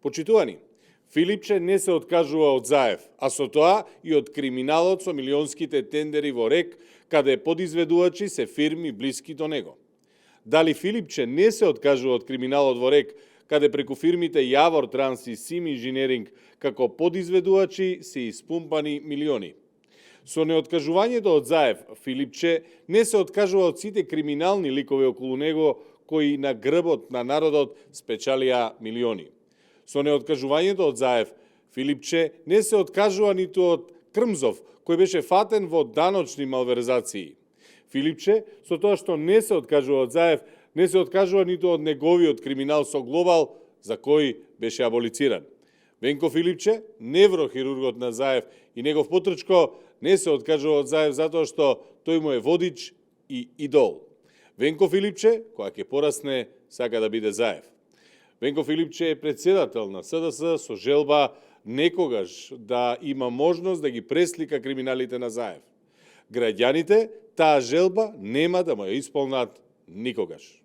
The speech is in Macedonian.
Почитувани, Филипче не се откажува од Заев, а со тоа и од криминалот со милионските тендери во РЕК, каде подизведувачи се фирми блиски до него. Дали Филипче не се откажува од криминалот во РЕК, каде преку фирмите Јавор Транс и Сим Инженеринг како подизведувачи се испумпани милиони? Со неоткажувањето од Заев, Филипче не се откажува од сите криминални ликови околу него кои на грбот на народот спечалија милиони. Со неоткажувањето од Заев, Филипче не се откажува ниту од Крмзов, кој беше фатен во даночни малверзации. Филипче, со тоа што не се откажува од Заев, не се откажува ниту од неговиот криминал со Глобал, за кој беше аболициран. Венко Филипче, неврохирургот на Заев и негов потрчко, не се откажува од Заев затоа што тој му е водич и идол. Венко Филипче, која ќе порасне, сака да биде Заев. Венко Филипче е председател на СДС со желба некогаш да има можност да ги преслика криминалите на Заев. Граѓаните таа желба нема да му ја исполнат никогаш.